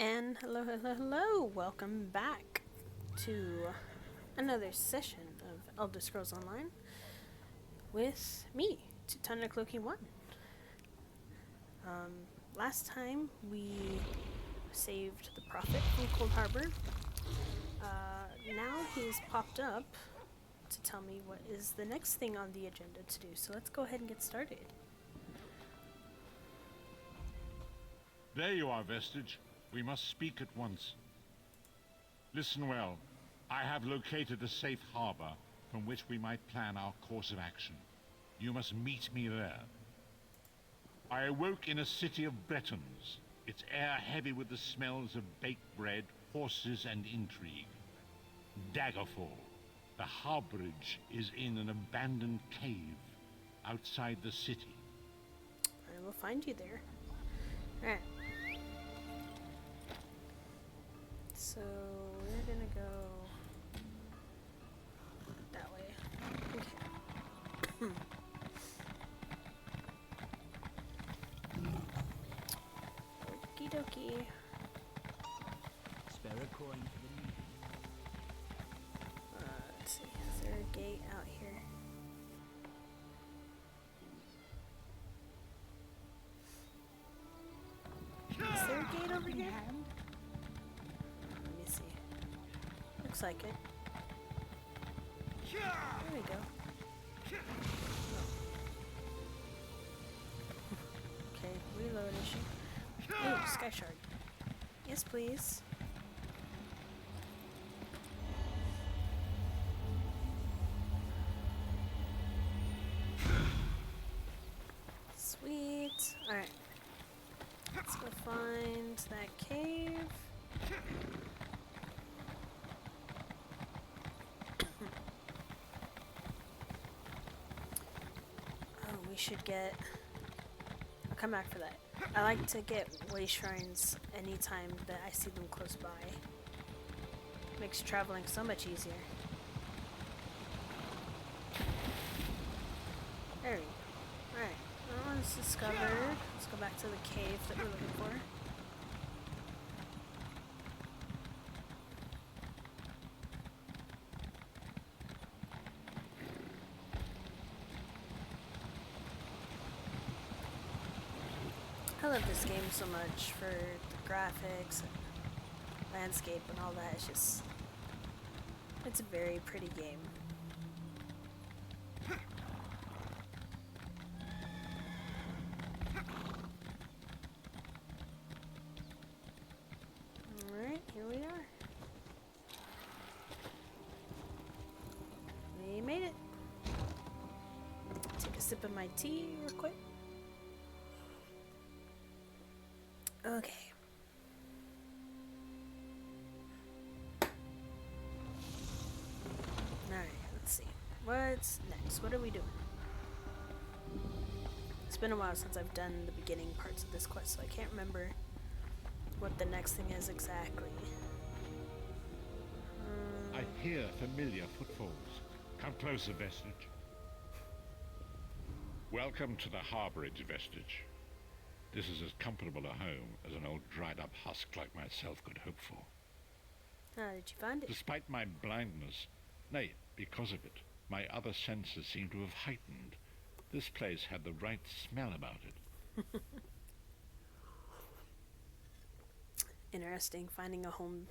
And hello, hello, hello! Welcome back to another session of Elder Scrolls Online with me, Titana Cloaky 1. Last time we saved the Prophet from Cold Harbor. Now he's popped up to tell me what is the next thing on the agenda to do, so let's go ahead and get started. There you are, Vestige. We must speak at once. Listen well. I have located a safe harbor from which we might plan our course of action. You must meet me there. I awoke in a city of Bretons, its air heavy with the smells of baked bread, horses, and intrigue. Daggerfall. The harborage is in an abandoned cave outside the city. I will find you there. Alright. So we're gonna go that way. Okay. Okie dokie. Spare a coin for the meeting. Let's see. Is there a gate out here? Is there a gate over here? Let me see. Looks like it. There we go. Oh. Okay, reload issue. Oh, sky shard. Yes, please. Sweet. Alright. Let's go find that cave. Oh, we should get... I'll come back for that. I like to get way shrines anytime that I see them close by. Makes traveling so much easier. There we go. Alright. That one's discovered. Let's go back to the cave that we're looking for. I love this game so much for the graphics and landscape and all that. It's a very pretty game. Alright, here we are. We made it. Take a sip of my tea real quick. Okay. Alright, let's see. What's next? What are we doing? It's been a while since I've done the beginning parts of this quest, so I can't remember what the next thing is exactly. I hear familiar footfalls. Come closer, Vestige. Welcome to the harborage, Vestige. This is as comfortable a home as an old dried-up husk like myself could hope for. How did you find it? Despite my blindness, nay, because of it, my other senses seem to have heightened. This place had the right smell about it. Interesting, finding a home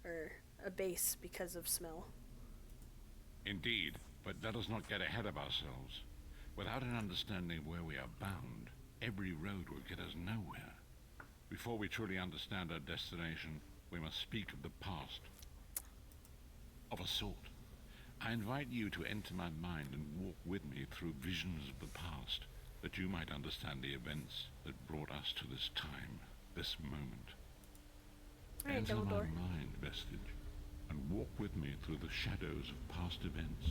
or a base because of smell. Indeed, but let us not get ahead of ourselves. Without an understanding of where we are bound, every road will get us nowhere. Before we truly understand our destination, we must speak of the past. Of a sort. I invite you to enter my mind and walk with me through visions of the past, that you might understand the events that brought us to this time, this moment. Alright, Enter my Dumbledore. mind, Vestige, and walk with me through the shadows of past events.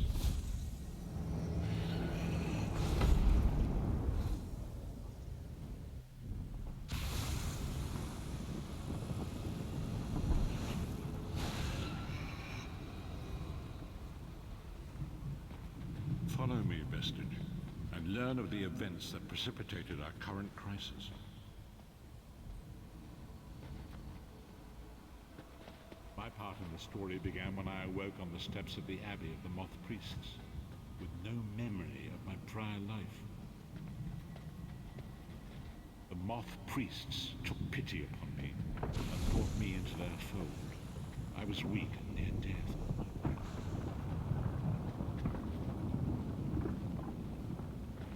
Follow me, Vestige, and learn of the events that precipitated our current crisis. part in the story began when I awoke on the steps of the Abbey of the Moth Priests, with no memory of my prior life. The Moth Priests took pity upon me and brought me into their fold. I was weak and near death.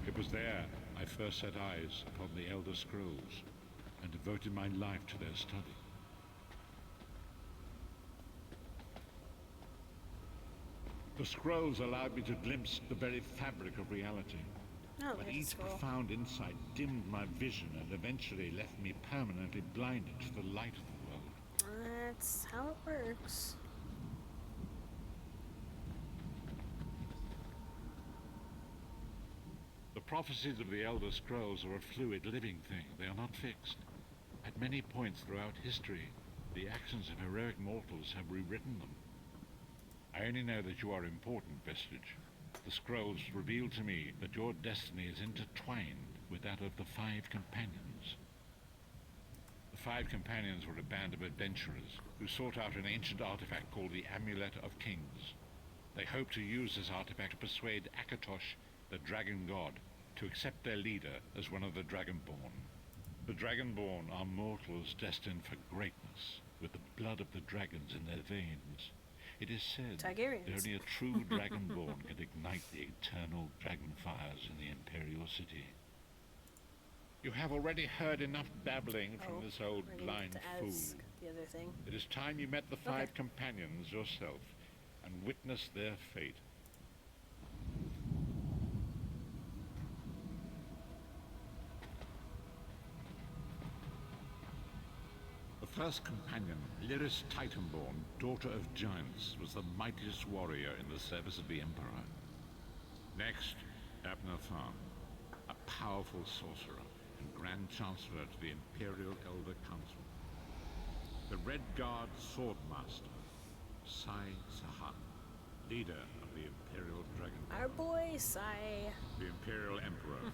It was there I first set eyes upon the Elder Scrolls and devoted my life to their study. The scrolls allowed me to glimpse the very fabric of reality. Oh, But there's a each scroll. profound insight dimmed my vision and eventually left me permanently blinded to the light of the world. That's how it works. The prophecies of the Elder Scrolls are a fluid, living thing. They are not fixed. At many points throughout history, the actions of heroic mortals have rewritten them. I only know that you are important, Vestige. The scrolls reveal to me that your destiny is intertwined with that of the Five Companions. The Five Companions were a band of adventurers who sought out an ancient artifact called the Amulet of Kings. They hoped to use this artifact to persuade Akatosh, the Dragon God, to accept their leader as one of the Dragonborn. The Dragonborn are mortals destined for greatness, with the blood of the dragons in their veins. It is said Targaryens. that only a true Dragonborn can ignite the eternal dragon fires in the Imperial City. You have already heard enough babbling from this old we're gonna blind get to fool. ask the other thing. It is time you met the Five Companions yourself and witnessed their fate. The first companion, Lyris Titanborn, daughter of giants, was the mightiest warrior in the service of the Emperor. Next, Abner Tharn, a powerful sorcerer and Grand Chancellor to the Imperial Elder Council. The Red Guard Swordmaster, Sai Sahan, leader of the Imperial Dragon. Our boy, Sai. The Imperial Emperor,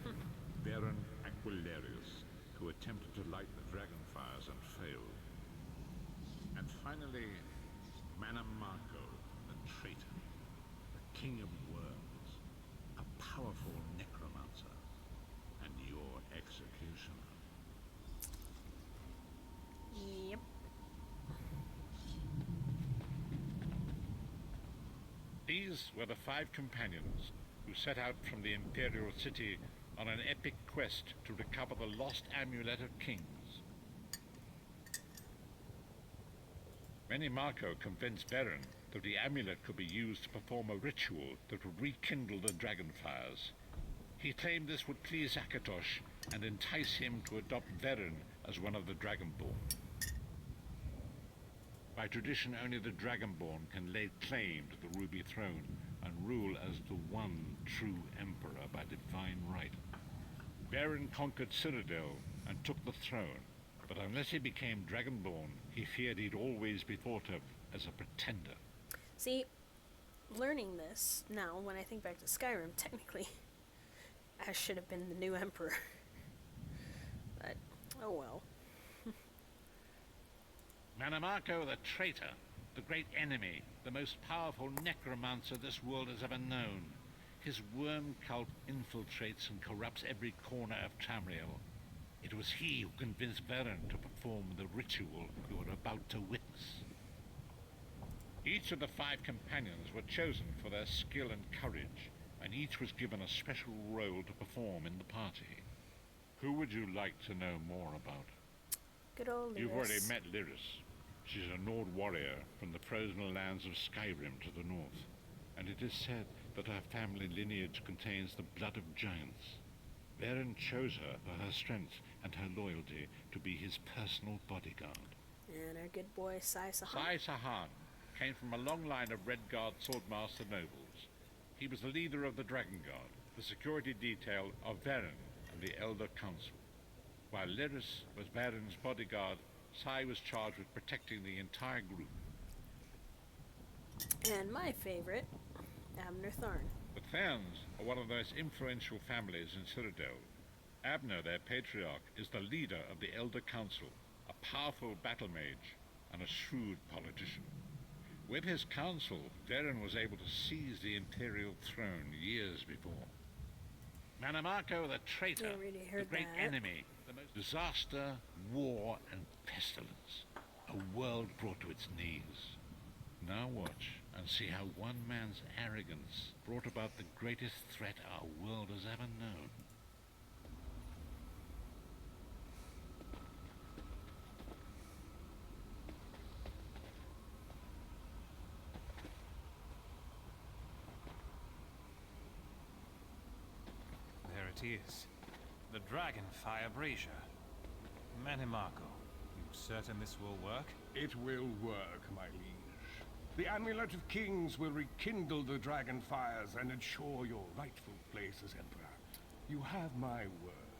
Baron Aquilarius, who attempted to light the dragon fires and failed. And finally, Manamarco, the traitor, the king of worms, a powerful necromancer, and your executioner. Yep. These were the Five Companions who set out from the Imperial City on an epic quest to recover the lost Amulet of Kings. Manamarco convinced Baron that the amulet could be used to perform a ritual that would rekindle the dragon fires. He claimed this would please Akatosh and entice him to adopt Veren as one of the Dragonborn. By tradition, only the Dragonborn can lay claim to the Ruby Throne and rule as the one true Emperor by divine right. Veren conquered Cyrodiil and took the throne, but unless he became Dragonborn, he feared he'd always be thought of as a pretender. See, learning this now, when I think back to Skyrim, technically, Ash should have been the new emperor. But, oh well. Manamarco the traitor, the great enemy, the most powerful necromancer this world has ever known. His worm cult infiltrates and corrupts every corner of Tamriel. It was he who convinced Veren to perform the ritual you are about to witness. Each of the Five Companions were chosen for their skill and courage, and each was given a special role to perform in the party. Who would you like to know more about? Good old Lyris. You've already met Lyris. She's a Nord warrior from the frozen lands of Skyrim to the north, and it is said that her family lineage contains the blood of giants. Veren chose her for her strength and her loyalty to be his personal bodyguard. And our good boy, Sai Sahan. Sai Sahan came from a long line of Red Guard swordmaster nobles. He was the leader of the Dragon Guard, the security detail of Veren and the Elder Council. While Lyris was Veren's bodyguard, Sai was charged with protecting the entire group. And my favorite, Abner Tharn. The Tharns are one of the most influential families in Cyrodiil. Abner, their patriarch, is the leader of the Elder Council, a powerful battle mage and a shrewd politician. With his council, Varen was able to seize the Imperial throne years before. Manamako the traitor, Yeah, really the heard great that. enemy, the most disaster, war, and pestilence. A world brought to its knees. Now watch and see how one man's arrogance brought about the greatest threat our world has ever known. There it is. The Dragonfire Brazier. Manimako, you certain this will work? It will work, my liege. The Amulet of Kings will rekindle the dragon fires and ensure your rightful place as Emperor. You have my word.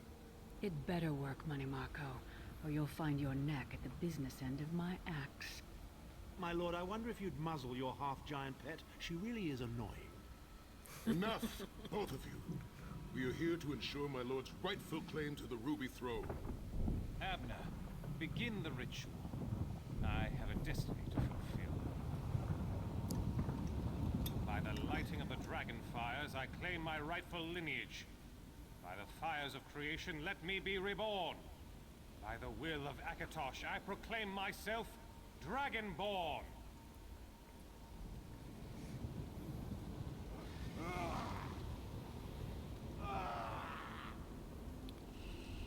It better work, Manimako, or you'll find your neck at the business end of my axe. My lord, I wonder if you'd muzzle your half-giant pet. She really is annoying. Enough, both of you. We are here to ensure my lord's rightful claim to the Ruby Throne. Abner, begin the ritual. I have a destiny to fulfill. By the lighting of the dragon fires, I claim my rightful lineage. By the fires of creation, let me be reborn. By the will of Akatosh, I proclaim myself Dragonborn.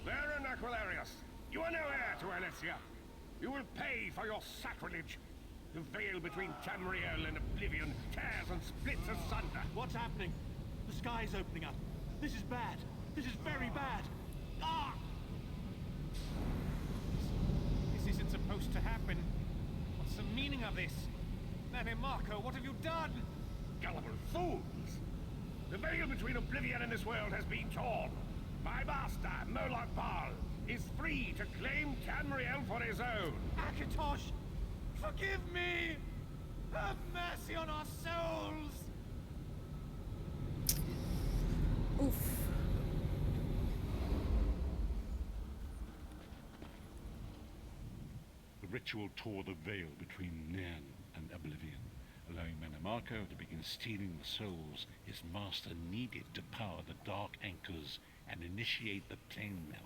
Varen Aquilarius, you are no heir to Alesia. You will pay for your sacrilege. The veil between Tamriel and Oblivion tears and splits asunder. What's happening? The sky's opening up. This is bad. This is very bad. Ah! This isn't supposed to happen. What's the meaning of this? Manimako, what have you done? Gullible fools! The veil between Oblivion and this world has been torn. My master, Moloch Baal, is free to claim Tamriel for his own. Akatosh, forgive me! Have mercy on our souls! Oof. The ritual tore the veil between Nan and Oblivion, allowing Manamako to begin stealing the souls his master needed to power the Dark Anchors and initiate the plane melt.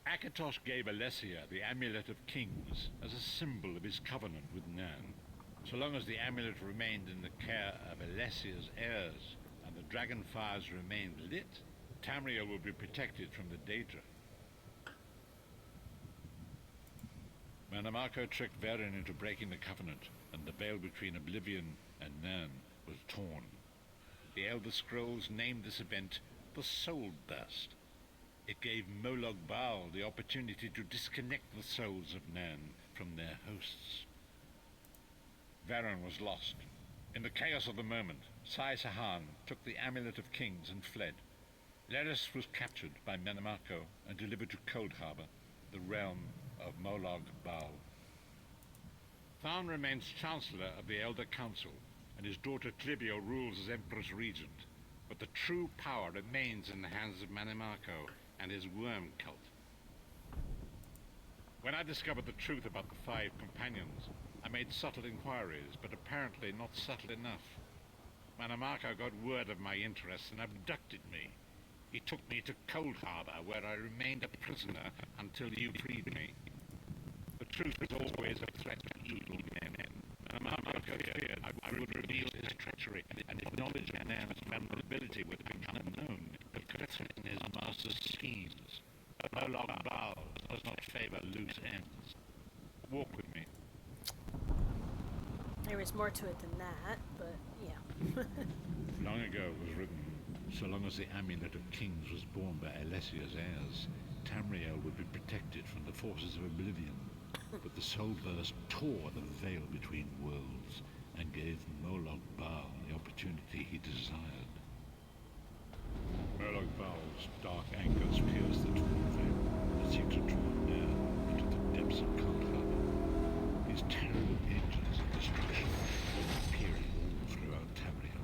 Akatosh gave Alesia the Amulet of Kings as a symbol of his covenant with Nan. So long as the amulet remained in the care of Alessia's heirs and the dragon fires remained lit, Tamriel would be protected from the Daedra. Manamako tricked Varen into breaking the covenant, and the veil between Oblivion and Nan was torn. The Elder Scrolls named this event the Soul Burst. It gave Moloch Baal the opportunity to disconnect the souls of Nan from their hosts. Varen was lost. In the chaos of the moment, Sai Sahan took the Amulet of Kings and fled. Lyris was captured by Manamako and delivered to Cold Harbor, the realm of Moloch Baal. Tharn remains Chancellor of the Elder Council, and his daughter Clibio rules as Empress Regent. But the true power remains in the hands of Manamako and his worm cult. When I discovered the truth about the 5 companions, I made subtle inquiries, but apparently not subtle enough. Manamako got word of my interests and abducted me. He took me to Cold Harbor, where I remained a prisoner until you freed me. The truth is always a threat to evil men. Manamako feared I would reveal his treachery and acknowledge Nan's vulnerability would become known, but threaten his master's schemes. Moloch Baal does not favor loose ends. Walk with me. There is more to it than that, but yeah. Long ago it was written, so long as the Amulet of Kings was borne by Alessia's heirs, Tamriel would be protected from the forces of Oblivion. But the Soul Burst tore the veil between worlds and gave Moloch Baal the opportunity he desired. Moloch Baal's dark anchors pierced the torn veil and seemed to draw near into the depths of Cold Harbor. These terrible engines of destruction were appearing all throughout Tamriel.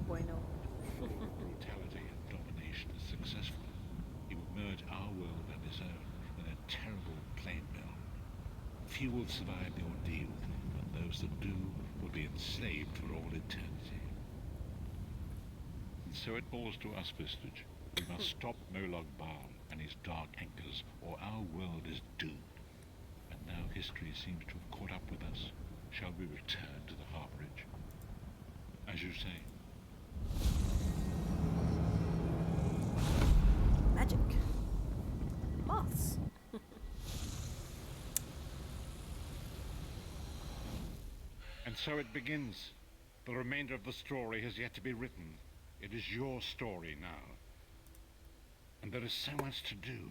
bueno. Brutality and domination is successful. He will merge our world and his own in a terrible plain mill. Few will survive the ordeal, and those that do will be enslaved for all eternity. And so it falls to us, Vistage. We must stop Molag Bal and his dark anchors, or our world is doomed. And now history seems to have caught up with us. Shall we return to the harborage? As you say. Magic. Moths. And so it begins. The remainder of the story has yet to be written. It is your story now. And there is so much to do.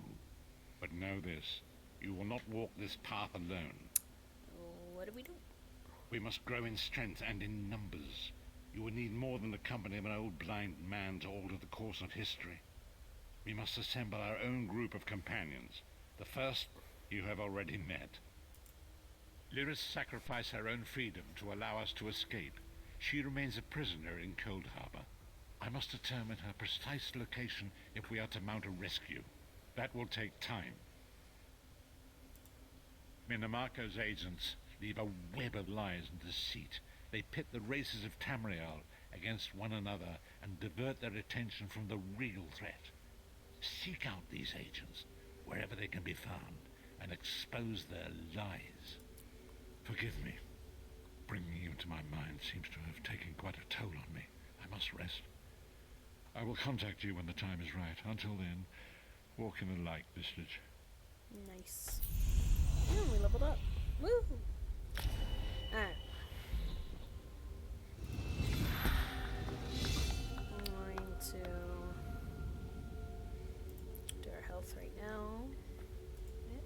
But know this, you will not walk this path alone. What do we do? We must grow in strength and in numbers. You will need more than the company of an old blind man to alter the course of history. We must assemble our own group of companions. The first you have already met. Lyris sacrificed her own freedom to allow us to escape. She remains a prisoner in Cold Harbor. I must determine her precise location if we are to mount a rescue. That will take time. Minamarco's agents leave a web of lies and deceit. They pit the races of Tamriel against one another and divert their attention from the real threat. Seek out these agents wherever they can be found and expose their lies. Forgive me. Bringing you to my mind seems to have taken quite a toll on me. I must rest. I will contact you when the time is right. Until then, walk in the light, Vistage. Nice. Yeah, we leveled up. Woo! Alright. I'm going to do our health right now. Yeah.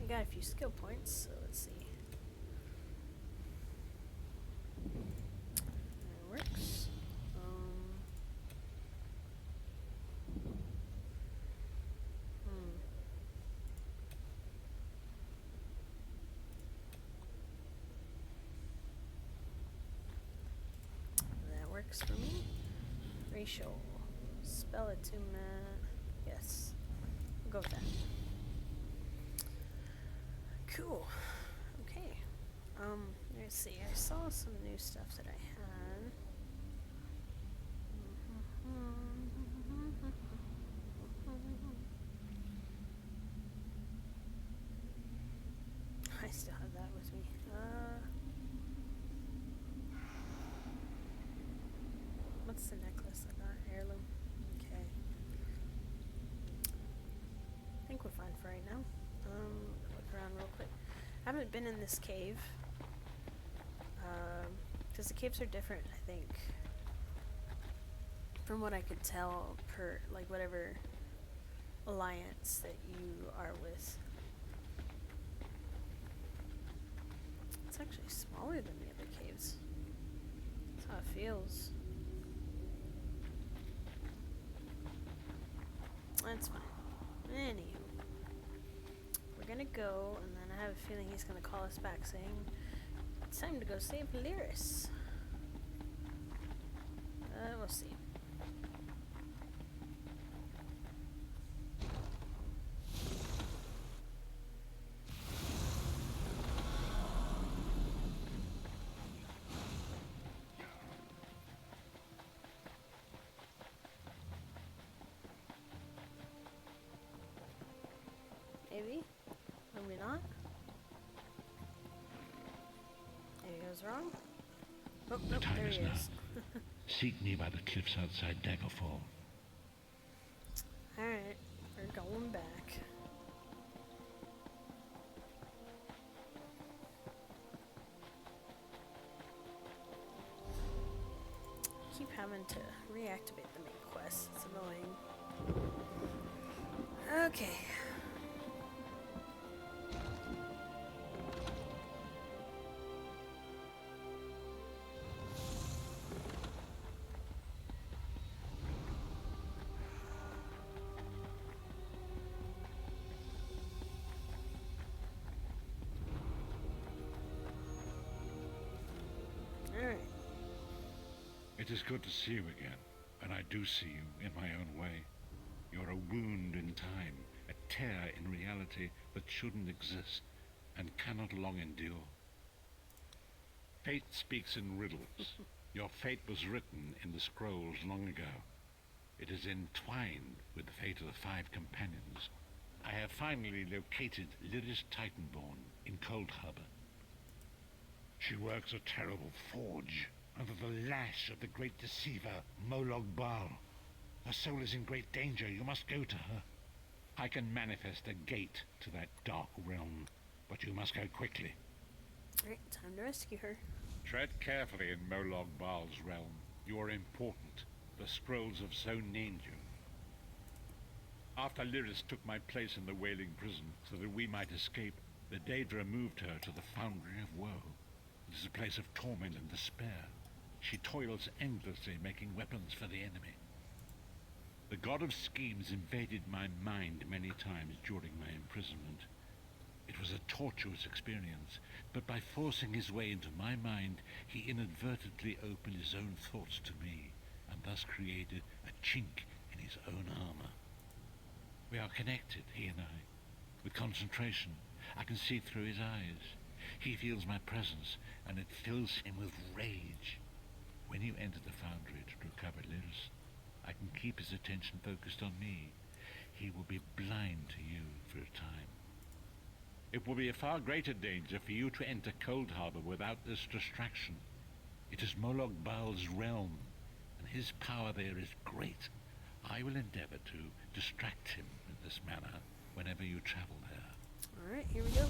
We got a few skill points, so let's see. That works. That works for me. Racial. Spell attunement. Yes. We'll go with that. Cool. Okay. Let's see. I saw some new stuff that I had. I still have that with me. What's the necklace I got? Heirloom. Okay. I think we're fine for right now. Look around real quick. I haven't been in this cave. Because the caves are different, I think. From what I could tell, per, like, whatever alliance that you are with. It's actually smaller than the other caves. That's how it feels. That's fine. Anywho. We're gonna go, and then I have a feeling he's gonna call us back saying, it's time to go save Lyris. We'll see. Maybe? Maybe not? Maybe it goes wrong? Oh, nope, time there is he now. is. Seek me by the cliffs outside Daggerfall. Alright, we're going back. Keep having to reactivate the main quest. It's annoying. Okay. Alright. It is good to see you again, and I do see you in my own way. You're a wound in time, a tear in reality that shouldn't exist and cannot long endure. Fate speaks in riddles. Your fate was written in the scrolls long ago. It is entwined with the fate of the 5 companions. I have finally located Lyris Titanborn in Cold Harbor. She works a terrible forge under the lash of the great deceiver, Molog Baal. Her soul is in great danger. You must go to her. I can manifest a gate to that dark realm, but you must go quickly. Alright, time to rescue her. Tread carefully in Molog Baal's realm. You are important. The scrolls have so named you. After Lyris took my place in the Wailing Prison so that we might escape, the Daedra moved her to the Foundry of Woe. It is a place of torment and despair. She toils endlessly making weapons for the enemy. The god of schemes invaded my mind many times during my imprisonment. It was a tortuous experience, but by forcing his way into my mind, he inadvertently opened his own thoughts to me, and thus created a chink in his own armor. We are connected, he and I. With concentration, I can see through his eyes. He feels my presence, and it fills him with rage. When you enter the Foundry to recover Lyris, I can keep his attention focused on me. He will be blind to you for a time. It will be a far greater danger for you to enter Cold Harbor without this distraction. It is Molog Baal's realm, and his power there is great. I will endeavor to distract him in this manner whenever you travel there. Alright, here we go.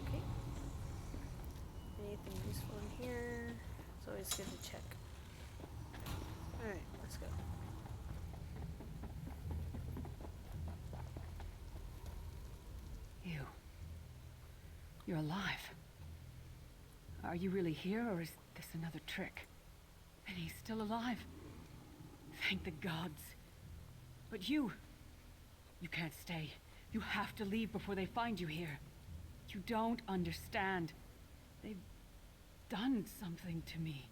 Okay. Anything useful in here? It's always good to check. Alright, let's go. You're alive. Are you really here, or is this another trick? And he's still alive. Thank the gods. But you can't stay. You have to leave before they find you here. You don't understand. They've done something to me.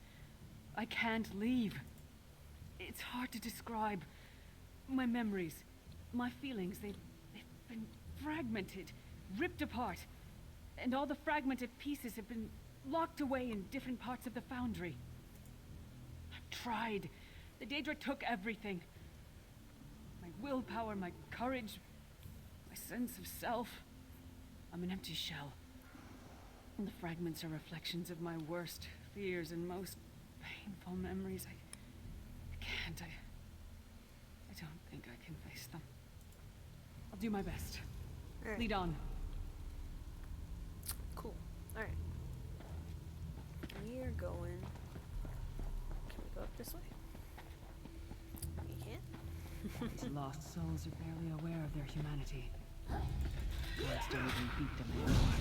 I can't leave. It's hard to describe. My memories, my feelings, they've been fragmented, ripped apart. And all the fragmented pieces have been locked away in different parts of the Foundry. I've tried. The Daedra took everything. My willpower, my courage, my sense of self. I'm an empty shell. And the fragments are reflections of my worst fears and most painful memories. I can't. I don't think I can face them. I'll do my best. Alright. Lead on. Cool. Alright. We're going. Can we go up this way? We can't. These lost souls are barely aware of their humanity. Gods don't even beat them anymore.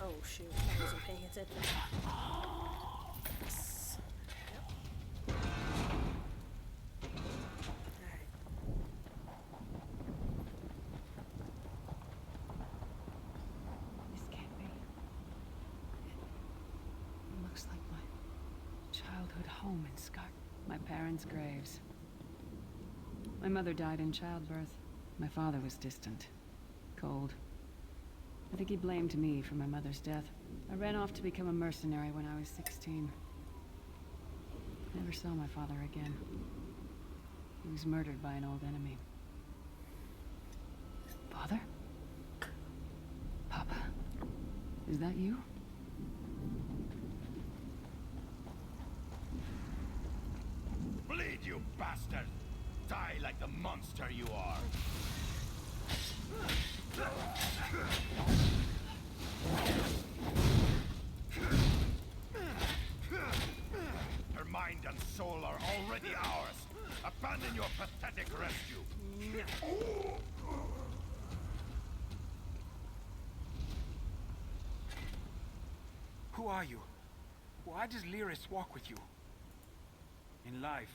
Oh shoot, I wasn't paying attention. Yes. Yep. Alright. This can't be. It looks like my childhood home in Scott. My parents' graves. My mother died in childbirth. My father was distant. Cold. I think he blamed me for my mother's death. I ran off to become a mercenary when I was 16. Never saw my father again. He was murdered by an old enemy. Father? Papa? Is that you? Bleed, you bastard! Die like the monster you are! soul are already ours. Abandon your pathetic rescue. Who are you? Why does Lyris walk with you? In life,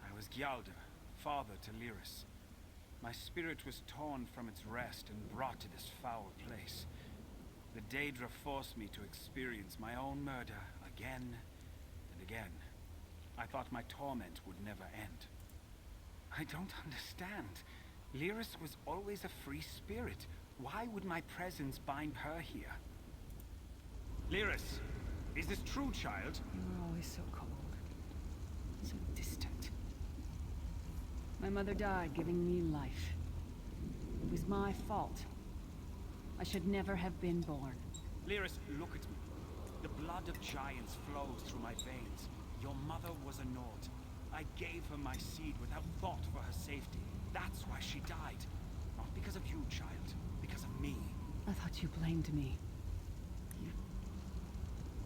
I was Gyalda, father to Lyris. My spirit was torn from its rest and brought to this foul place. The Daedra forced me to experience my own murder again and again. I thought my torment would never end. I don't understand. Lyris was always a free spirit. Why would my presence bind her here? Lyris, is this true, child? You were always so cold. So distant. My mother died giving me life. It was my fault. I should never have been born. Lyris, look at me. The blood of giants flows through my veins. Your mother was a Nord. I gave her my seed without thought for her safety. That's why she died. Not because of you, child. Because of me. I thought you blamed me. You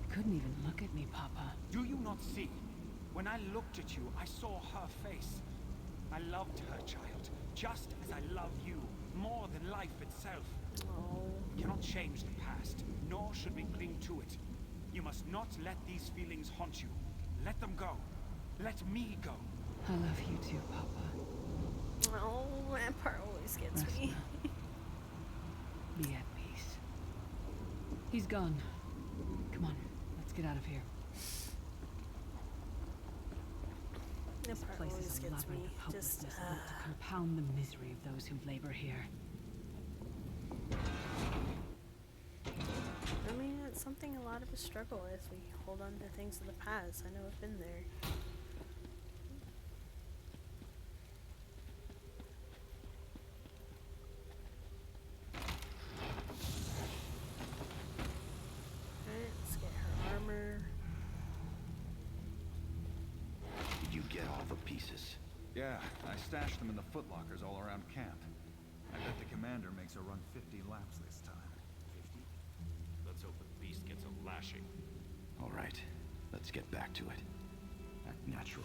couldn't even look at me, Papa. Do you not see? When I looked at you, I saw her face. I loved her, child. Just as I love you. More than life itself. We cannot change the past, nor should we cling to it. You must not let these feelings haunt you. Let them go. Let me go. I love you too, Papa. Oh, that part always gets Rest me. now. Be at peace. He's gone. Come on, let's get out of here. That This part place always is a gets me. labyrinth of Just, hopelessness built to compound the misery of those who labor here. I mean, it's something a lot of us struggle with. We hold on to things of the past. I know I've been there. Alright, let's get her armor. Did you get all the pieces? Yeah, I stashed them in the footlockers all around camp. I bet the commander makes her run 50 laps this time. 50? Let's hope the beast gets a lashing. All right, let's get back to it. Act natural.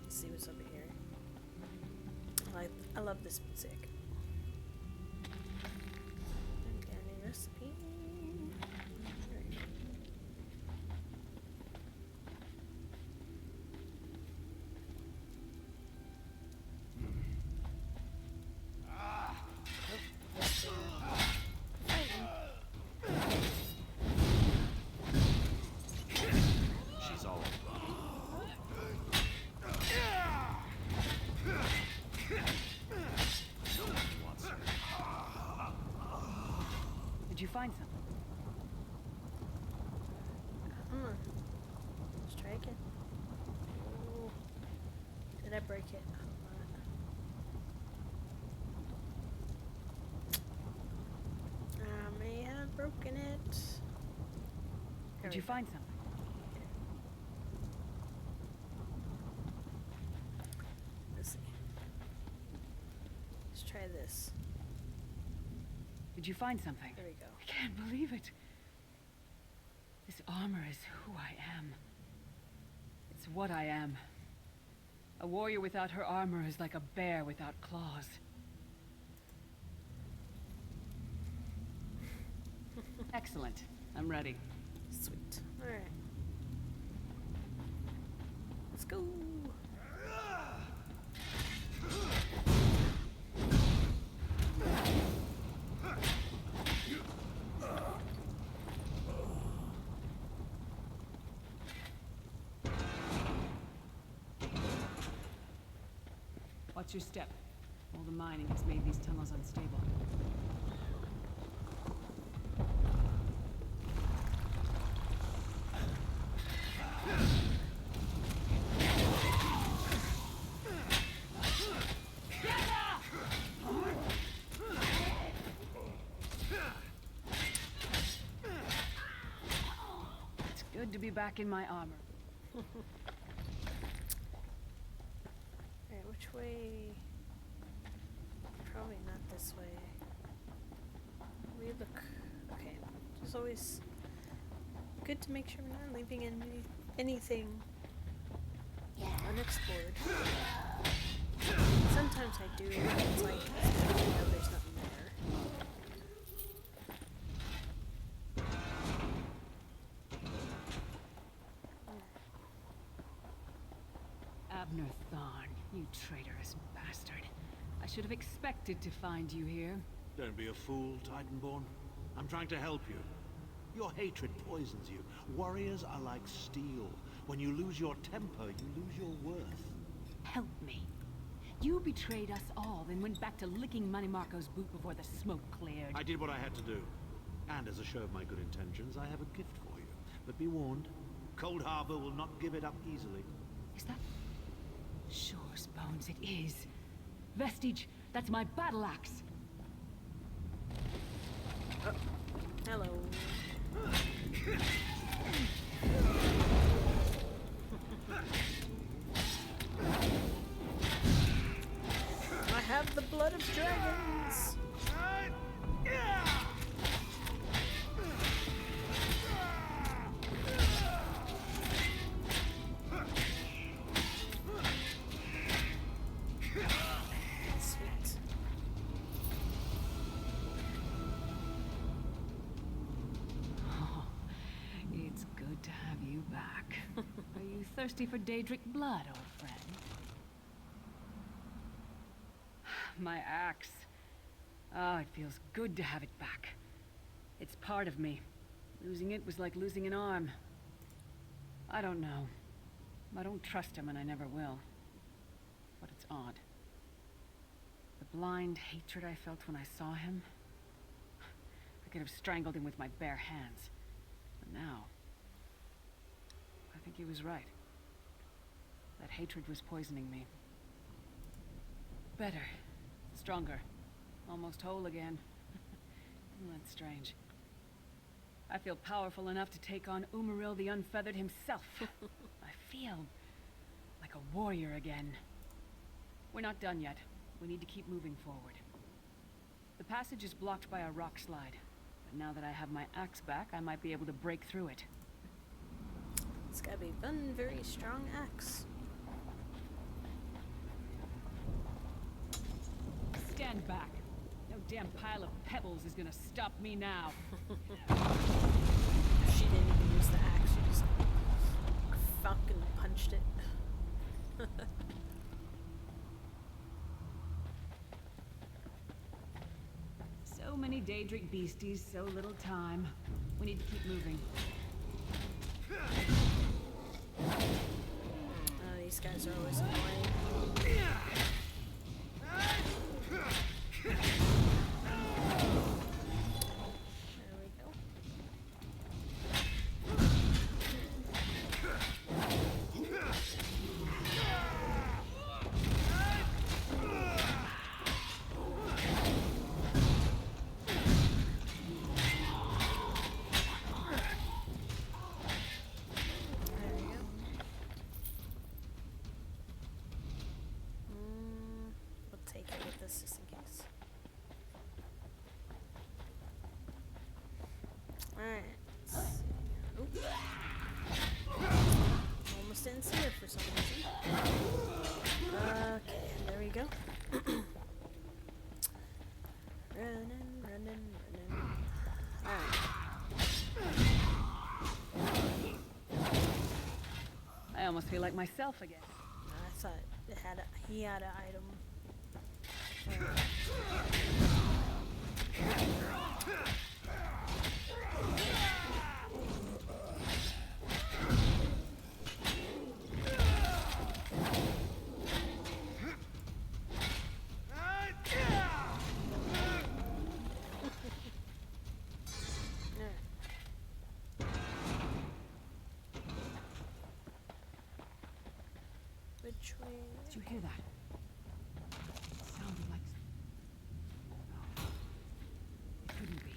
Let's see what's over here. I love this music. Any recipe? Right. She's all wants her. Did you find something? Let's try again. Ooh. Did I break it? I may have broken it. Here Did we you go. find something? Let's see. Let's try this. Did you find something? There we go. I can't believe it. This armor is who I am. It's what I am. A warrior without her armor is like a bear without claws. Excellent. I'm ready. Sweet. Alright. Let's go. Watch your step. All the mining has made these tunnels unstable. It's good to be back in my armor. Alright, which way? Probably not this way. we look okay. It's always good to make sure we're not leaving anything unexplored. Sometimes I do. It's like there's nothing there. Abner Thorn, you traitorous bastard. I should have expected to find you here. Don't be a fool, Titanborn. I'm trying to help you. Your hatred poisons you. Warriors are like steel. When you lose your temper, you lose your worth. Help me. You betrayed us all, then went back to licking Manny Marco's boot before the smoke cleared. I did what I had to do. And as a show of my good intentions, I have a gift for you. But be warned, Cold Harbor will not give it up easily. Is that... Sure as bones it is. Vestige, that's my battle axe. Hello. I have the blood of dragons. Sweet. Oh, it's good to have you back. Are you thirsty for Daedric blood, old friend? My axe. Ah, it feels good to have it back. It's part of me. Losing it was like losing an arm. I don't know. I don't trust him and I never will. But it's odd. The blind hatred I felt when I saw him. I could have strangled him with my bare hands. But now... I think he was right. That hatred was poisoning me. Better. Stronger. Almost whole again. Isn't that strange? I feel powerful enough to take on Umaril the Unfeathered himself. I feel like a warrior again. We're not done yet. We need to keep moving forward. The passage is blocked by a rock slide. But now that I have my axe back, I might be able to break through it. It's gotta be one very strong axe. Stand back. No damn pile of pebbles is gonna stop me now. She didn't even use the axe, she just fucking punched it. So many Daedric beasties, so little time. We need to keep moving. Oh, these guys are always annoying. There we go. We'll take it with us just in case. Alright. Let's see. Oop. Almost didn't see it for some reason. Okay, there we go. Running. Alright. I almost feel like myself again. I thought he had an item. Which way? Did you hear that? Sounded like... No. It couldn't be.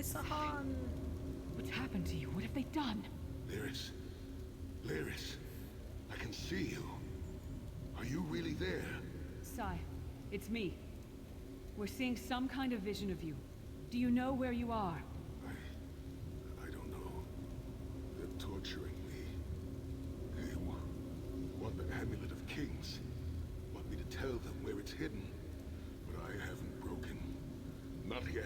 Sahan. What's happened to you? What have they done? Lyris. Lyris. I can see you. you really there? Sai, it's me. We're seeing some kind of vision of you. Do you know where you are? I don't know. They're torturing me. They want the Amulet of Kings. Want me to tell them where it's hidden. But I haven't broken. Not yet.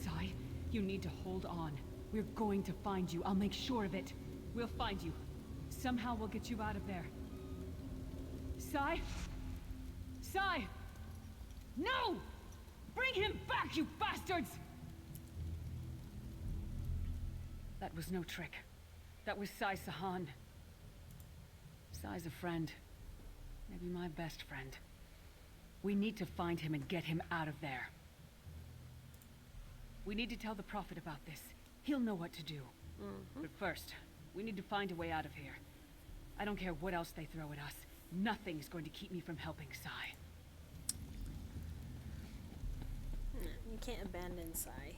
Sai, you need to hold on. We're going to find you. I'll make sure of it. We'll find you. Somehow we'll get you out of there. Sai? Sai! No! Bring him back, you bastards! That was no trick. That was Sai Sahan. Sai's a friend. Maybe my best friend. We need to find him and get him out of there. We need to tell the Prophet about this. He'll know what to do. But first, we need to find a way out of here. I don't care what else they throw at us. Nothing's going to keep me from helping Sai. You can't abandon Sai.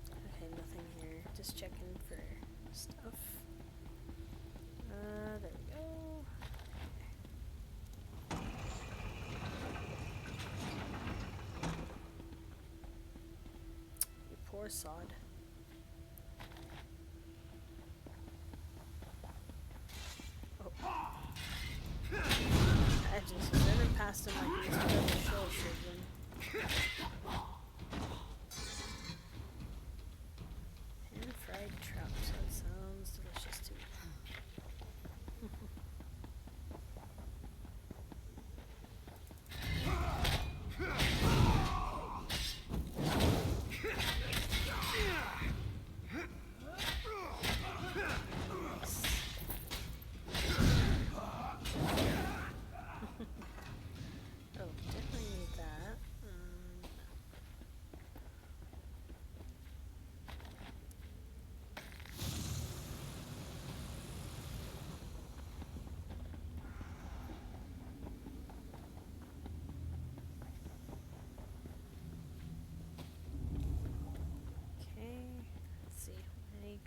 Okay, nothing here. Just checking for stuff. There we go. You poor sod. I just running past him like he was whatever show should Pan-fried trout. That sounds delicious too.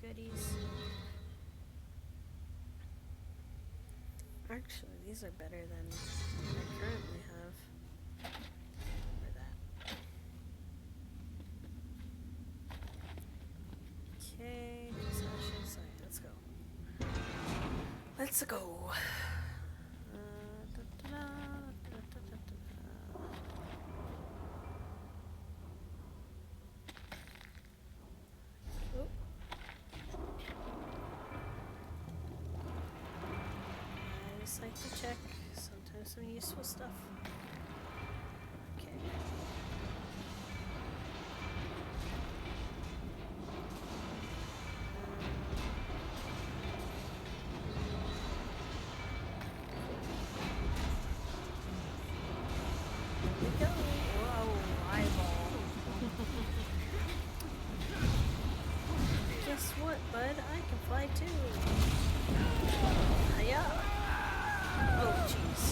Goodies. Actually, these are better than I currently have. For that. Okay, sorry, let's go. Let's go. Like to check sometimes some useful stuff. Okay. Here we go. Whoa, eyeball. Guess what, bud? I can fly too. Hiya. Oh, jeez.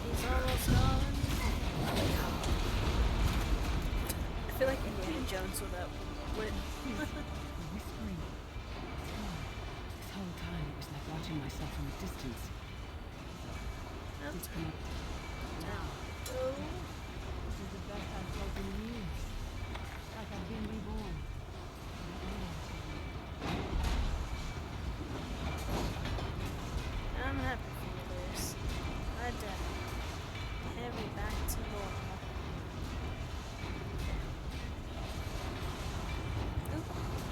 He's almost gone. I feel like Indiana Jones with that win. Whispering. This whole time it was like watching myself from a distance. Now. Oh. This is the best I've felt in years. Like I've been reborn. I'm happy for you, Lyris. I died. Heavy back to normal. Oop.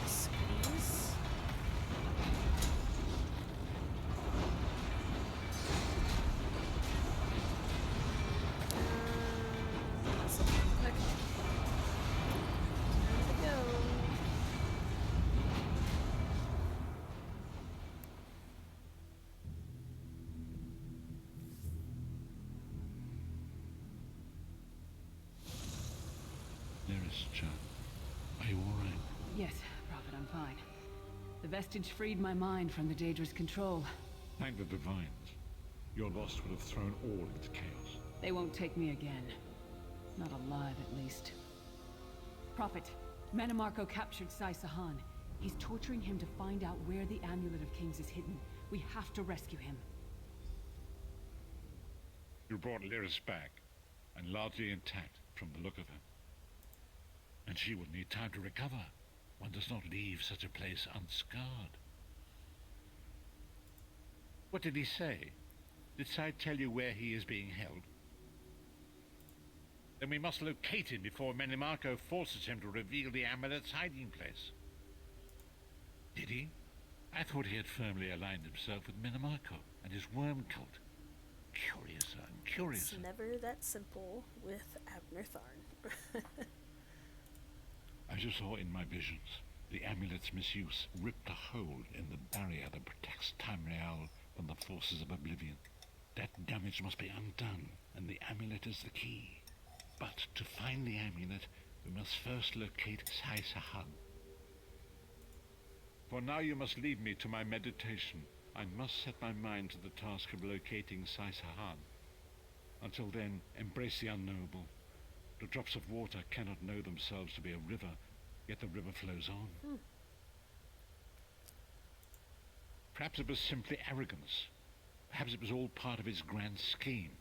Squeeze. Okay. Time to go. Lyris, Chan. Are you alright? Yes, Prophet, I'm fine. The vestige freed my mind from the Daedra's control. Thank the divines. Your loss would have thrown all into chaos. They won't take me again. Not alive, at least. Prophet, Manamarco captured Sai Sahan. He's torturing him to find out where the Amulet of Kings is hidden. We have to rescue him. You brought Lyris back, and largely intact from the look of her. And she would need time to recover. One does not leave such a place unscarred. What did he say? Did Sai tell you where he is being held? Then we must locate him before Menimarco forces him to reveal the amulet's hiding place. Did he? I thought he had firmly aligned himself with Menimarco and his worm cult. Curiouser and curiouser. It's never that simple with Abner Tharn. As you saw in my visions, the amulet's misuse ripped a hole in the barrier that protects Tamriel from the forces of oblivion. That damage must be undone, and the amulet is the key. But to find the amulet, we must first locate Sai Sahan. For now you must leave me to my meditation. I must set my mind to the task of locating Sai Sahan. Until then, embrace the unknowable. The drops of water cannot know themselves to be a river, yet the river flows on. Perhaps it was simply arrogance. Perhaps it was all part of his grand scheme.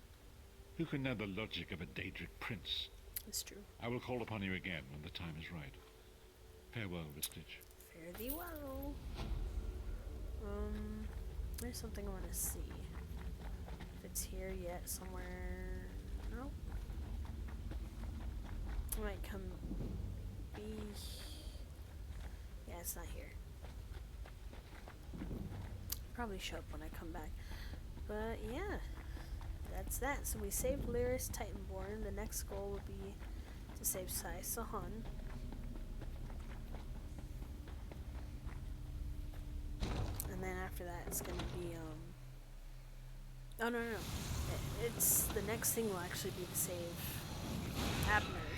Who can know the logic of a Daedric prince? It's true. I will call upon you again when the time is right. Farewell, Vestige. Fare thee well. There's something I want to see. If it's here yet, somewhere. No. It might come be. Yeah, it's not here. Probably show up when I come back. But yeah, that's that. So we saved Lyris Titanborn. The next goal will be to save Sai Sahan. And then after that, it's gonna be oh no. It's the next thing will actually be to save Abner,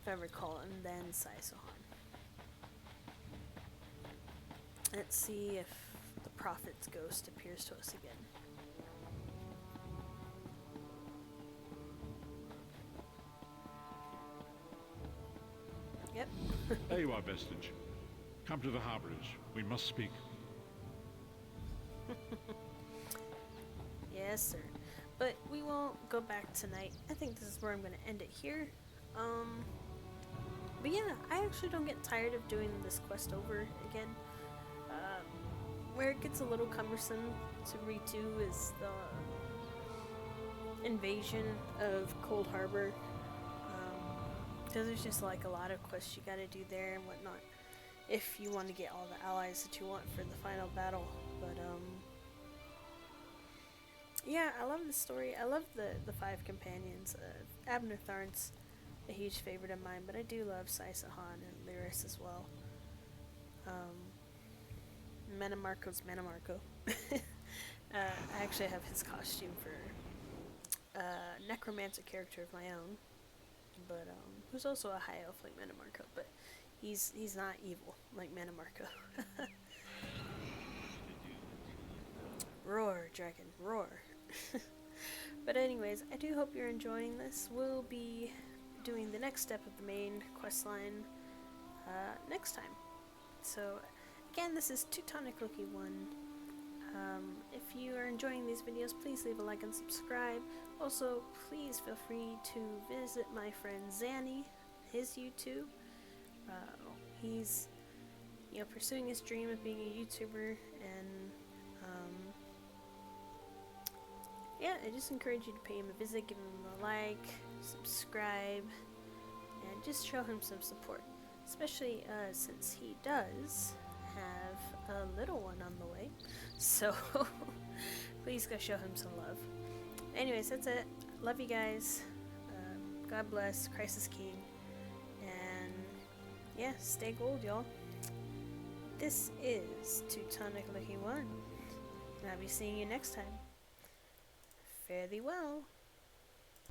if I recall, and then Sai Sahan. Let's see if the Prophet's ghost appears to us again. Yep. There you are, Vestige. Come to the harborage. We must speak. Yes, sir. But we won't go back tonight. I think this is where I'm going to end it here. But yeah, I actually don't get tired of doing this quest over again. Where it gets a little cumbersome to redo is the invasion of Cold Harbor. Because there's just like a lot of quests you gotta do there and whatnot. If you want to get all the allies that you want for the final battle. But yeah, I love the story. I love the 5 companions. Abner Tharn's a huge favorite of mine, but I do love Sai Sahan and Lyris as well. Manamarco's Manamarco. I actually have his costume for a necromancer character of my own, but who's also a high elf like Manamarco, but he's not evil like Manamarco. Roar, dragon, roar. But anyways, I do hope you're enjoying this. We'll be doing the next step of the main questline next time. So again, this is Teutonic Loki 1. If you are enjoying these videos, please leave a like and subscribe. Also, please feel free to visit my friend Zanny, his YouTube. He's, pursuing his dream of being a YouTuber, and yeah, I just encourage you to pay him a visit, give him a like, subscribe, and just show him some support. Especially since he does have a little one on the way. So please go show him some love. Anyways, that's it. Love you guys. God bless. Christ is King. And yeah, stay gold, y'all. This is Teutonic Lucky 1. And I'll be seeing you next time. Fare thee well.